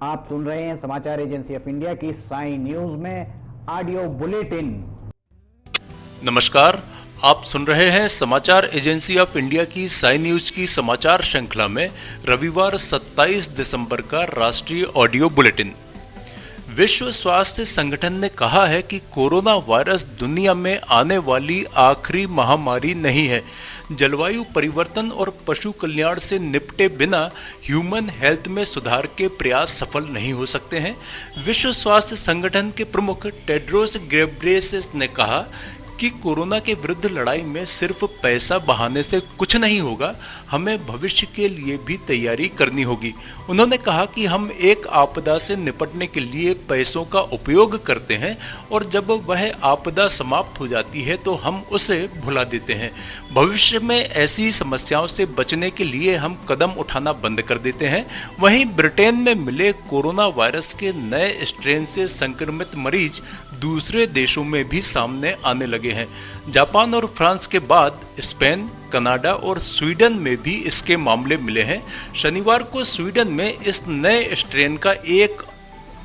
आप सुन रहे हैं समाचार एजेंसी ऑफ इंडिया की साई न्यूज में ऑडियो बुलेटिन। नमस्कार, आप सुन रहे हैं समाचार एजेंसी ऑफ इंडिया की साई न्यूज की समाचार श्रृंखला में रविवार 27 दिसंबर का राष्ट्रीय ऑडियो बुलेटिन। विश्व स्वास्थ्य संगठन ने कहा है कि कोरोना वायरस दुनिया में आने वाली आखिरी महामारी नहीं है। जलवायु परिवर्तन और पशु कल्याण से निपटे बिना ह्यूमन हेल्थ में सुधार के प्रयास सफल नहीं हो सकते हैं। विश्व स्वास्थ्य संगठन के प्रमुख टेड्रोस घेब्रेयेसस ने कहा कि कोरोना के विरुद्ध लड़ाई में सिर्फ पैसा बहाने से कुछ नहीं होगा, हमें भविष्य के लिए भी तैयारी करनी होगी। उन्होंने कहा कि हम एक आपदा से निपटने के लिए पैसों का उपयोग करते हैं और जब वह आपदा समाप्त हो जाती है तो हम उसे भुला देते हैं। भविष्य में ऐसी समस्याओं से बचने के लिए हम कदम उठाना बंद कर देते हैं। वहीं ब्रिटेन में मिले कोरोना वायरस के नए स्ट्रेन से संक्रमित मरीज दूसरे देशों में भी सामने आने लगे हैं। जापान और फ्रांस के बाद स्पेन, कनाडा और स्वीडन में भी इसके मामले मिले हैं। शनिवार को स्वीडन में इस नए स्ट्रेन का एक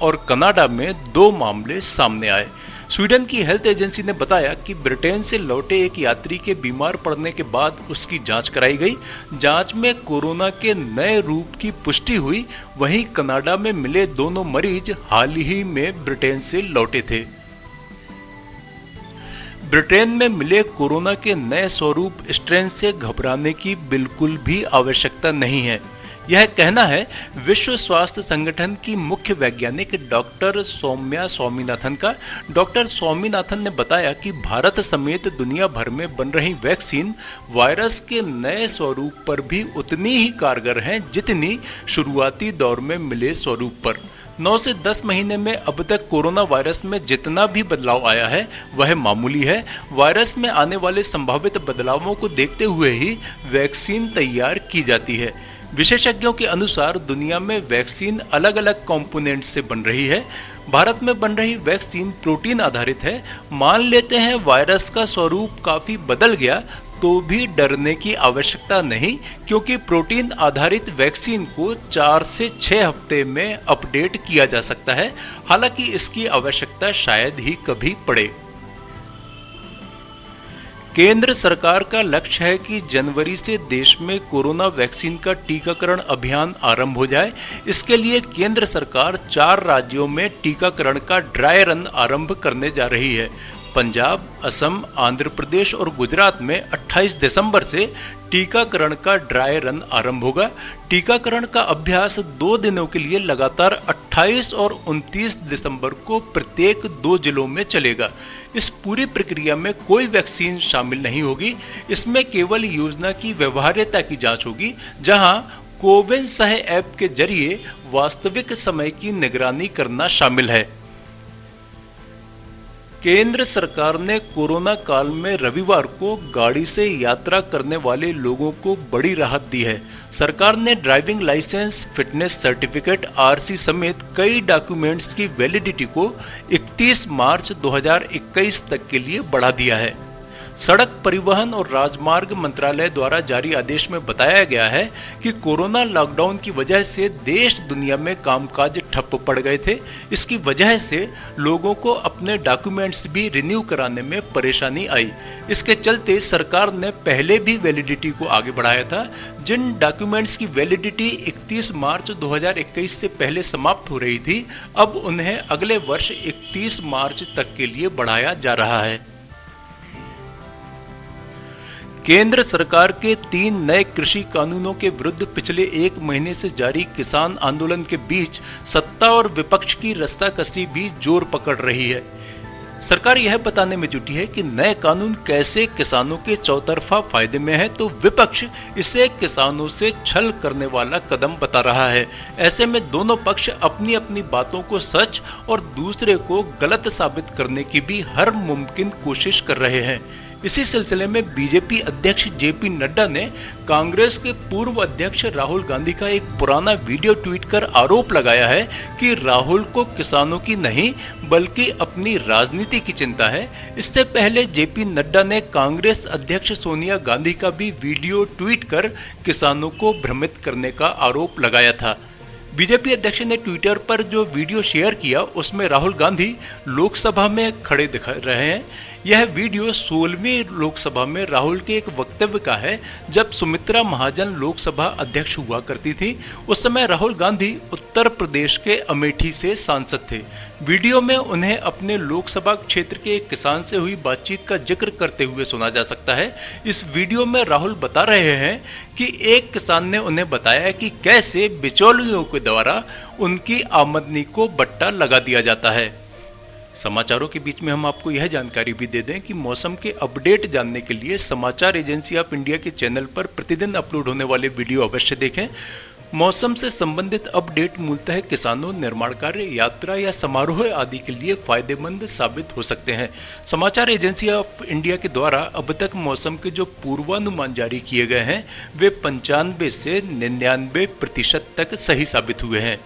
और कनाडा में 2 मामले सामने आए। स्वीडन की हेल्थ एजेंसी ने बताया कि ब्रिटेन से लौटे एक यात्री के बीमार पड़ने के बाद उसकी जांच कराई गई। जांच में कोरोना के नए रूप की पुष्टि हुई। वहीं कनाडा में मिले दोनों मरीज हाल ही में ब्रिटेन से लौटे थे। ब्रिटेन में मिले कोरोना के नए स्वरूप स्ट्रेन से घबराने की बिल्कुल भी आवश्यकता नहीं है, यह कहना है विश्व स्वास्थ्य संगठन की मुख्य वैज्ञानिक डॉक्टर सौम्या स्वामीनाथन का। डॉक्टर स्वामीनाथन ने बताया कि भारत समेत दुनिया भर में बन रही वैक्सीन वायरस के नए स्वरूप पर भी उतनी ही कारगर हैं जितनी शुरुआती दौर में मिले स्वरूप पर। 9 से 10 महीने में अब तक कोरोना वायरस में जितना भी बदलाव आया है वह मामूली है। वायरस में आने वाले संभावित बदलावों को देखते हुए ही वैक्सीन तैयार की जाती है। विशेषज्ञों के अनुसार दुनिया में वैक्सीन अलग अलग कंपोनेंट से बन रही है। भारत में बन रही वैक्सीन प्रोटीन आधारित है। मान लेते हैं वायरस का स्वरूप काफी बदल गया तो भी डरने की आवश्यकता नहीं, क्योंकि प्रोटीन आधारित वैक्सीन को 4 से 6 हफ्ते में अपडेट किया जा सकता है। हालांकि इसकी आवश्यकता शायद ही कभी पड़े। केंद्र सरकार का लक्ष्य है कि जनवरी से देश में कोरोना वैक्सीन का टीकाकरण अभियान आरंभ हो जाए। इसके लिए केंद्र सरकार 4 राज्यों में टीकाकरण का ड्राई रन आरंभ करने जा रही है। पंजाब, असम, आंध्र प्रदेश और गुजरात में 28 दिसंबर से टीकाकरण का ड्राई रन आरंभ होगा। टीकाकरण का अभ्यास 2 दिनों के लिए लगातार 28 और 29 दिसंबर को प्रत्येक 2 जिलों में चलेगा। इस पूरी प्रक्रिया में कोई वैक्सीन शामिल नहीं होगी। इसमें केवल योजना की व्यवहार्यता की जांच होगी, जहां कोविन सह ऐप के जरिए वास्तविक समय की निगरानी करना शामिल है। केंद्र सरकार ने कोरोना काल में रविवार को गाड़ी से यात्रा करने वाले लोगों को बड़ी राहत दी है। सरकार ने driving licence, fitness certificate, RC समेत कई डॉक्यूमेंट्स की वैलिडिटी को 31 मार्च 2021 तक के लिए बढ़ा दिया है। सड़क परिवहन और राजमार्ग मंत्रालय द्वारा जारी आदेश में बताया गया है कि कोरोना लॉकडाउन की वजह से देश दुनिया में कामकाज ठप पड़ गए थे। इसकी वजह से लोगों को अपने डॉक्यूमेंट्स भी रिन्यू कराने में परेशानी आई। इसके चलते सरकार ने पहले भी वैलिडिटी को आगे बढ़ाया था। जिन डॉक्यूमेंट्स की वैलिडिटी 31 मार्च 2021 से पहले समाप्त हो रही थी, अब उन्हें अगले वर्ष 31 मार्च तक के लिए बढ़ाया जा रहा है। केंद्र सरकार के 3 नए कृषि कानूनों के विरुद्ध पिछले 1 महीने से जारी किसान आंदोलन के बीच सत्ता और विपक्ष की रस्साकसी भी जोर पकड़ रही है। सरकार यह बताने में जुटी है कि नए कानून कैसे किसानों के चौतरफा फायदे में है, तो विपक्ष इसे किसानों से छल करने वाला कदम बता रहा है। ऐसे में दोनों पक्ष अपनी अपनी बातों को सच और दूसरे को गलत साबित करने की भी हर मुमकिन कोशिश कर रहे हैं। इसी सिलसिले में बीजेपी अध्यक्ष जेपी नड्डा ने कांग्रेस के पूर्व अध्यक्ष राहुल गांधी का एक पुराना वीडियो ट्वीट कर आरोप लगाया है कि राहुल को किसानों की नहीं बल्कि अपनी राजनीति की चिंता है। इससे पहले जेपी नड्डा ने कांग्रेस अध्यक्ष सोनिया गांधी का भी वीडियो ट्वीट कर किसानों को भ्रमित करने का आरोप लगाया था। बीजेपी अध्यक्ष ने ट्विटर पर जो वीडियो शेयर किया उसमें राहुल गांधी लोकसभा में खड़े दिख रहे हैं। यह वीडियो 16वीं लोकसभा में राहुल के एक वक्तव्य का है जब सुमित्रा महाजन लोकसभा अध्यक्ष हुआ करती थी। उस समय राहुल गांधी उत्तर प्रदेश के अमेठी से सांसद थे। वीडियो में उन्हें अपने लोकसभा क्षेत्र के एक किसान से हुई बातचीत का जिक्र करते हुए सुना जा सकता है। इस वीडियो में राहुल बता रहे हैं कि एक किसान ने उन्हें बताया कि कैसे बिचौलियों के द्वारा उनकी आमदनी को बट्टा लगा दिया जाता है। समाचारों के बीच में हम आपको यह जानकारी भी दे दें कि मौसम के अपडेट जानने के लिए समाचार एजेंसी ऑफ इंडिया के चैनल पर प्रतिदिन अपलोड होने वाले वीडियो अवश्य देखें। मौसम से संबंधित अपडेट मूलतः किसानों, निर्माण कार्य, यात्रा या समारोह आदि के लिए फायदेमंद साबित हो सकते हैं। समाचार एजेंसी ऑफ इंडिया के द्वारा अब तक मौसम के जो पूर्वानुमान जारी किए गए हैं वे 95 से 99% तक सही साबित हुए हैं।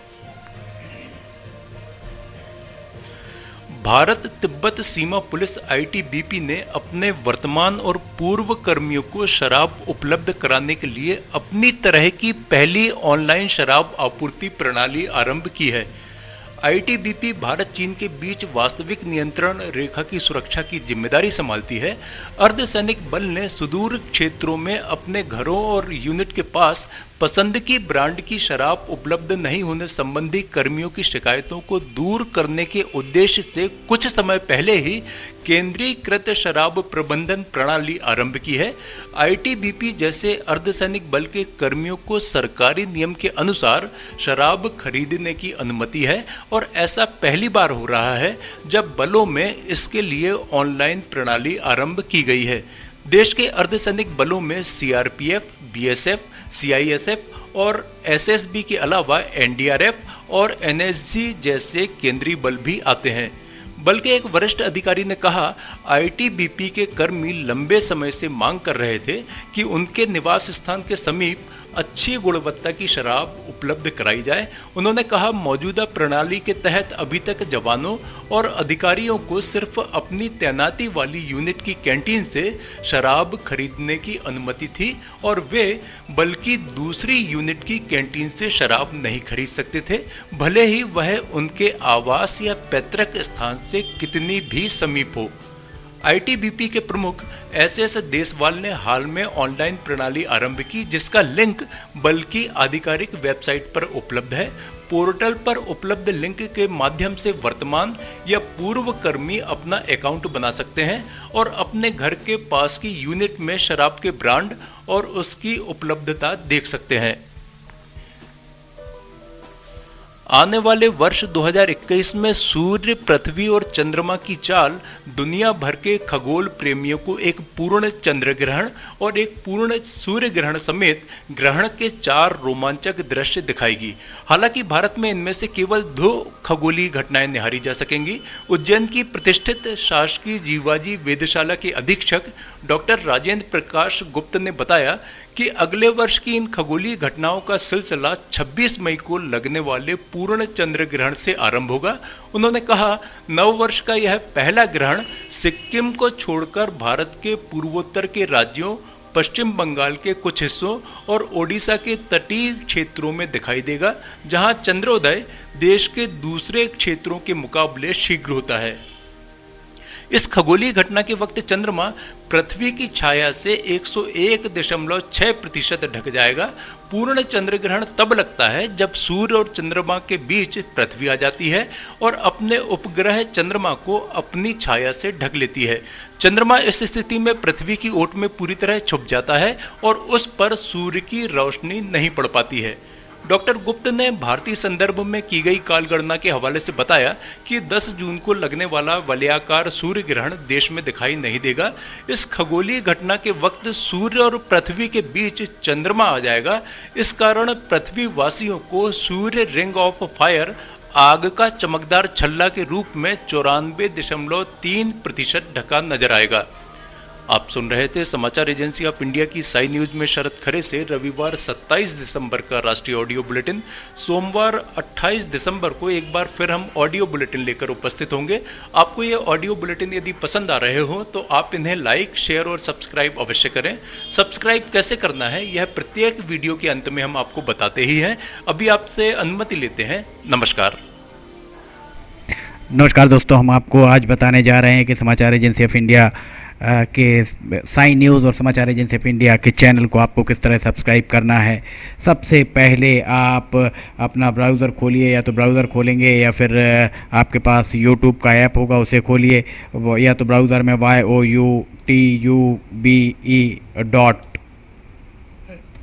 भारत तिब्बत सीमा पुलिस आईटीबीपी ने अपने वर्तमान और पूर्व कर्मियों को शराब उपलब्ध कराने के लिए अपनी तरह की पहली ऑनलाइन शराब आपूर्ति प्रणाली आरंभ की है। आईटीबीपी भारत चीन के बीच वास्तविक नियंत्रण रेखा की सुरक्षा की जिम्मेदारी संभालती है। अर्धसैनिक बल ने सुदूर क्षेत्रों में अपने घरों और यूनिट के पास पसंद की ब्रांड की शराब उपलब्ध नहीं होने संबंधी कर्मियों की शिकायतों को दूर करने के उद्देश्य से कुछ समय पहले ही केंद्रीकृत शराब प्रबंधन प्रणाली आरंभ की है। आईटीबीपी जैसे अर्धसैनिक बल के कर्मियों को सरकारी नियम के अनुसार शराब खरीदने की अनुमति है और ऐसा पहली बार हो रहा है जब बलों में इसके लिए ऑनलाइन प्रणाली आरंभ की गई है। देश के अर्धसैनिक बलों में सीआरपीएफ, बीएसएफ, सीआईएसएफ और एसएसबी के अलावा एनडीआरएफ और एनएसजी जैसे केंद्रीय बल भी आते हैं। बल के एक वरिष्ठ अधिकारी ने कहा, आईटीबीपी के कर्मी लंबे समय से मांग कर रहे थे कि उनके निवास स्थान के समीप अच्छी गुणवत्ता की शराब उपलब्ध कराई जाए। उन्होंने कहा, मौजूदा प्रणाली के तहत अभी तक जवानों और अधिकारियों को सिर्फ अपनी तैनाती वाली यूनिट की कैंटीन से शराब खरीदने की अनुमति थी और वे बल की दूसरी यूनिट की कैंटीन से शराब नहीं खरीद सकते थे, भले ही वह उनके आवास या पैतृक स्थान से कितनी भी समीप हो। आईटीबीपी के प्रमुख एसएस देसवाल ने हाल में ऑनलाइन प्रणाली आरंभ की जिसका लिंक बल की आधिकारिक वेबसाइट पर उपलब्ध है। पोर्टल पर उपलब्ध लिंक के माध्यम से वर्तमान या पूर्व कर्मी अपना अकाउंट बना सकते हैं और अपने घर के पास की यूनिट में शराब के ब्रांड और उसकी उपलब्धता देख सकते हैं। आने वाले वर्ष 2021 में सूर्य, पृथ्वी और चंद्रमा की चाल दुनिया भर के खगोल प्रेमियों को एक पूर्ण चंद्र ग्रहण और एक पूर्ण सूर्य ग्रहण समेत ग्रहण के 4 रोमांचक दृश्य दिखाएगी। हालांकि भारत में इनमें से केवल 2 खगोलीय घटनाएं निहारी जा सकेंगी। उज्जैन की प्रतिष्ठित शासकीय जीवाजी वेधशाला के अधीक्षक डॉक्टर राजेंद्र प्रकाश गुप्त ने बताया कि अगले वर्ष की इन खगोलीय घटनाओं का सिलसिला 26 मई को लगने वाले पूर्ण चंद्र ग्रहण से आरंभ होगा। उन्होंने कहा, नव वर्ष का यह पहला ग्रहण सिक्किम को छोड़कर भारत के पूर्वोत्तर के राज्यों, पश्चिम बंगाल के कुछ हिस्सों और ओडिशा के तटीय क्षेत्रों में दिखाई देगा, जहां चंद्रोदय देश के दूसरे क्षेत्रों के मुकाबले शीघ्र होता है। इस खगोलीय घटना के वक्त चंद्रमा पृथ्वी की छाया से 101.6% ढक जाएगा। पूर्ण चंद्र ग्रहण तब लगता है जब सूर्य और चंद्रमा के बीच पृथ्वी आ जाती है और अपने उपग्रह चंद्रमा को अपनी छाया से ढक लेती है। चंद्रमा इस स्थिति में पृथ्वी की ओट में पूरी तरह छुप जाता है और उस पर सूर्य की रोशनी नहीं पड़ पाती है। डॉक्टर गुप्त ने भारतीय संदर्भ में की गई कालगणना के हवाले से बताया कि 10 जून को लगने वाला वलयाकार सूर्य ग्रहण देश में दिखाई नहीं देगा। इस खगोलीय घटना के वक्त सूर्य और पृथ्वी के बीच चंद्रमा आ जाएगा। इस कारण पृथ्वी वासियों को सूर्य रिंग ऑफ फायर, आग का चमकदार छल्ला के रूप में 94.3% ढका नजर आएगा। आप सुन रहे थे समाचार एजेंसी ऑफ इंडिया की साई न्यूज में शरद खरे से रविवार 27 दिसंबर का राष्ट्रीय ऑडियो बुलेटिन। सोमवार 28 दिसंबर को एक बार फिर हम ऑडियो बुलेटिन लेकर उपस्थित होंगे। आपको ये ऑडियो बुलेटिन यदि पसंद आ रहे हो तो आप इन्हें लाइक, शेयर और सब्सक्राइब अवश्य करें। सब्सक्राइब कैसे करना है यह प्रत्येक वीडियो के अंत में हम आपको बताते ही हैं। अभी आपसे अनुमति लेते हैं। नमस्कार दोस्तों, हम आपको आज बताने जा रहे हैं कि समाचार एजेंसी ऑफ इंडिया के साई न्यूज़ और समाचार एजेंसी ऑफ इंडिया के चैनल को आपको किस तरह सब्सक्राइब करना है। सबसे पहले आप अपना ब्राउज़र खोलिए, या तो ब्राउज़र खोलेंगे या फिर आपके पास यूट्यूब का ऐप होगा उसे खोलिए, या तो ब्राउज़र में youtube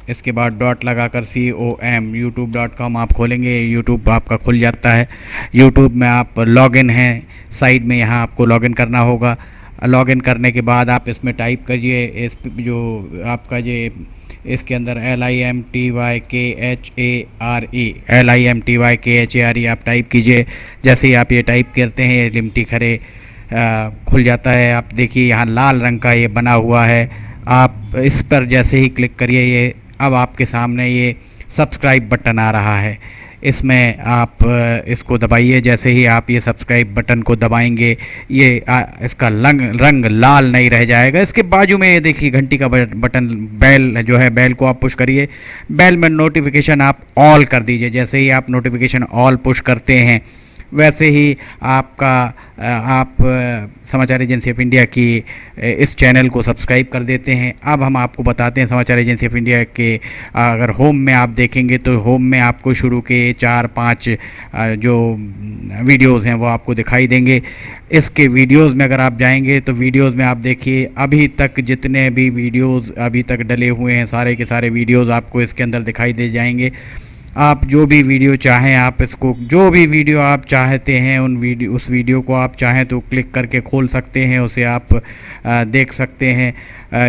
इसके बाद डॉट लगाकर com youtube.com आप खोलेंगे। यूट्यूब आपका खुल जाता है। यूट्यूब में आप लॉगिन हैं, साइड में यहाँ आपको लॉगिन करना होगा। लॉगिन करने के बाद आप इसमें टाइप करिए, इस जो आपका ये इसके अंदर LIMTYKHARE आप टाइप कीजिए। जैसे ही आप ये टाइप करते हैं लिमटी खरे खुल जाता है। आप देखिए यहाँ लाल रंग का ये बना हुआ है, आप इस पर जैसे ही क्लिक करिए ये अब आपके सामने ये सब्सक्राइब बटन आ रहा है। इसमें आप इसको दबाइए। जैसे ही आप ये सब्सक्राइब बटन को दबाएंगे ये इसका रंग लाल नहीं रह जाएगा। इसके बाजू में ये देखिए घंटी का बटन, बेल जो है, बेल को आप पुश करिए। बेल में नोटिफिकेशन आप ऑल कर दीजिए। जैसे ही आप नोटिफिकेशन ऑल पुश करते हैं वैसे ही आप समाचार एजेंसी ऑफ इंडिया की इस चैनल को सब्सक्राइब कर देते हैं। अब हम आपको बताते हैं समाचार एजेंसी ऑफ इंडिया के अगर होम में आप देखेंगे तो होम में आपको शुरू के 4-5 जो वीडियोस हैं वो आपको दिखाई देंगे। इसके वीडियोस में अगर आप जाएंगे तो वीडियोस में आप देखिए अभी तक जितने भी वीडियोस अभी तक डले हुए हैं सारे के सारे वीडियोस आपको इसके अंदर दिखाई दे जाएंगे। आप जो भी वीडियो चाहें, आप इसको जो भी वीडियो आप चाहते हैं उस वीडियो को आप चाहें तो क्लिक करके खोल सकते हैं, उसे आप देख सकते हैं।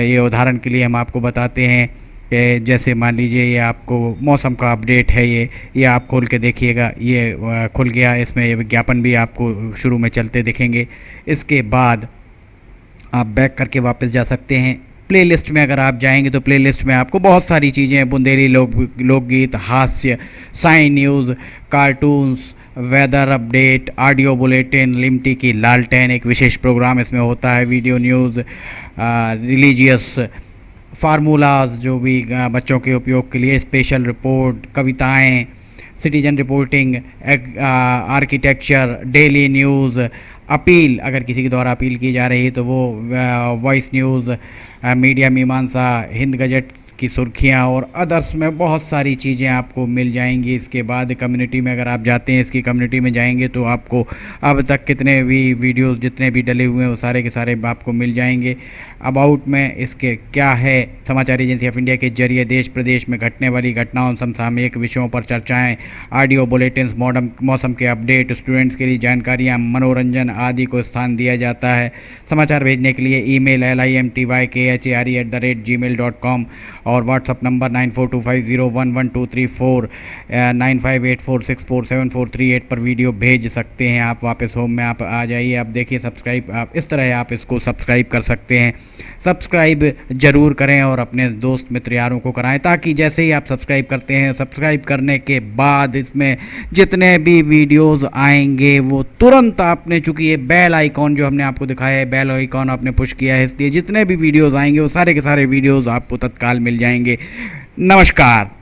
ये उदाहरण के लिए हम आपको बताते हैं कि जैसे मान लीजिए ये आपको मौसम का अपडेट है, ये आप खोल के देखिएगा, ये खुल गया। इसमें ये विज्ञापन भी आपको शुरू में चलते दिखेंगे। इसके बाद आप बैक करके वापस जा सकते हैं। प्लेलिस्ट में अगर आप जाएंगे तो प्लेलिस्ट में आपको बहुत सारी चीज़ें हैं, बुंदेली लोकगीत, हास्य, Sai news, cartoons, weather update, audio bulletin, Limti की लालटेन एक विशेष प्रोग्राम इसमें होता है, वीडियो न्यूज़, रिलीजियस फार्मूलाज जो भी बच्चों के उपयोग के लिए, स्पेशल रिपोर्ट, कविताएं, citizen reporting, architecture, daily news, appeal अगर किसी के द्वारा अपील की जा रही है तो वो वॉइस न्यूज़, मीडिया मीमांसा, हिंद गजट की सुर्खियाँ और अदर्स में बहुत सारी चीज़ें आपको मिल जाएंगी। इसके बाद कम्युनिटी में अगर आप जाते हैं, इसकी कम्युनिटी में जाएंगे तो आपको अब तक कितने भी वीडियोस जितने भी डले हुए हैं वो सारे के सारे आपको मिल जाएंगे। अबाउट में इसके क्या है, समाचार एजेंसी ऑफ इंडिया के जरिए देश प्रदेश में घटने वाली घटनाओं, समसामयिक विषयों पर चर्चाएँ, ऑडियो बुलेटिन्स, मौसम के अपडेट, स्टूडेंट्स के लिए जानकारियाँ, मनोरंजन आदि को स्थान दिया जाता है। समाचार भेजने के लिए ईमेल LIMTYKHARE@gmail.com और व्हाट्सअप नंबर 9425011234 9584647438 पर वीडियो भेज सकते हैं। आप वापस होम में आप आ जाइए। आप देखिए सब्सक्राइब, आप इस तरह आप इसको सब्सक्राइब कर सकते हैं। सब्सक्राइब ज़रूर करें और अपने दोस्त मित्र यारों को कराएं, ताकि जैसे ही आप सब्सक्राइब करते हैं, सब्सक्राइब करने के बाद इसमें जितने भी वीडियोज़ आएंगे वो तुरंत आपने, चूँकि ये बेल आइकॉन जो हमने आपको दिखाया है, बेल आइकॉन आपने पुश किया है, इसलिए जितने भी वीडियोज़ आएंगे वो सारे के सारे वीडियोज़ आपको तत्काल मिल जाएंगे। नमस्कार।